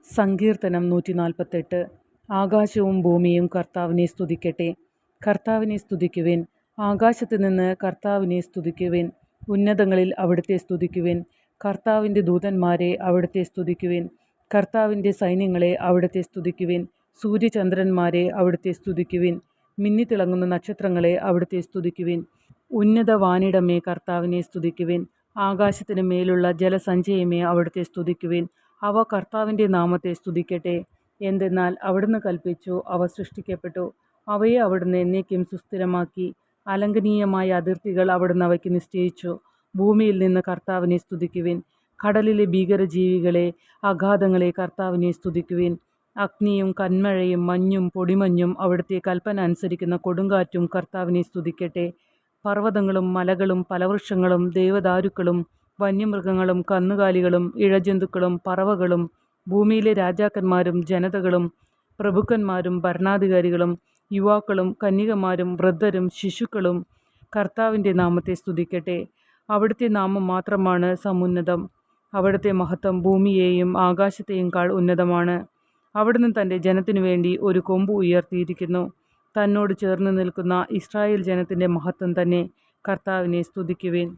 സങ്കീർത്തനം 148. ആകാശവും ഭൂമിയും കർത്താവിനെ സ്തുതിക്കട്ടെ. കർത്താവിനെ സ്തുതിക്കുവിൻ. ആകാശത്ത് നിന്ന് കർത്താവിനെ സ്തുതിക്കുവിൻ. ഉന്നതങ്ങളിൽ അവിടുത്തെ സ്തുതിക്കുവിൻ. കർത്താവിൻ്റെ ദൂതന്മാരെ അവിടുത്തെ സ്തുതിക്കുവിൻ. കർത്താവിൻ്റെ സൈന്യങ്ങളെ അവിടുത്തെ സ്തുതിക്കുവിൻ. സൂര്യചന്ദ്രന്മാരെ അവിടുത്തെ സ്തുതിക്കുവിൻ. മിന്നിത്തിളങ്ങുന്ന നക്ഷത്രങ്ങളെ അവിടുത്തെ സ്തുതിക്കുവിൻ. ഉന്നത വാനിടമേ കർത്താവിനെ സ്തുതിക്കുവിൻ. ആകാശത്തിന് മേലുള്ള ജലസഞ്ചയമേ അവിടുത്തെ സ്തുതിക്കുവിൻ. അവ കർത്താവിൻ്റെ നാമത്തെ സ്തുതിക്കട്ടെ. എന്തെന്നാൽ അവിടുന്ന് കൽപ്പിച്ചു, അവ സൃഷ്ടിക്കപ്പെട്ടു. അവയെ അവിടുന്ന് എന്നേക്കും സുസ്ഥിരമാക്കി. അലംഘനീയമായ അതിർത്തികൾ അവിടുന്ന് അവയ്ക്ക് നിശ്ചയിച്ചു. ഭൂമിയിൽ നിന്ന് കർത്താവിനെ സ്തുതിക്കുവിൻ. കടലിലെ ഭീകരജീവികളെ, അഗാധങ്ങളെ കർത്താവിനെ സ്തുതിക്കുവിൻ. അഗ്നിയും കന്മഴയും മഞ്ഞും പൊടിമഞ്ഞും അവിടുത്തെ കൽപ്പന അനുസരിക്കുന്ന കൊടുങ്കാറ്റും കർത്താവിനെ സ്തുതിക്കട്ടെ. പർവ്വതങ്ങളും മലകളും ഫലവൃക്ഷങ്ങളും ദേവദാരുക്കളും വന്യമൃഗങ്ങളും കന്നുകാലികളും ഇഴജന്തുക്കളും പറവകളും ഭൂമിയിലെ രാജാക്കന്മാരും ജനതകളും പ്രഭുക്കന്മാരും ഭരണാധികാരികളും യുവാക്കളും കന്യകമാരും വൃദ്ധരും ശിശുക്കളും കർത്താവിൻ്റെ നാമത്തെ സ്തുതിക്കട്ടെ. അവിടുത്തെ നാമം മാത്രമാണ് സമുന്നതം. അവിടുത്തെ മഹത്വം ഭൂമിയെയും ആകാശത്തെയും കാൾ ഉന്നതമാണ്. അവിടുന്ന് തൻ്റെ ജനത്തിനു വേണ്ടി ഒരു കൊമ്പ് ഉയർത്തിയിരിക്കുന്നു. തന്നോട് ചേർന്ന് നിൽക്കുന്ന ഇസ്രായേൽ ജനത്തിൻ്റെ മഹത്വം തന്നെ. കർത്താവിനെ സ്തുതിക്കുവിൻ.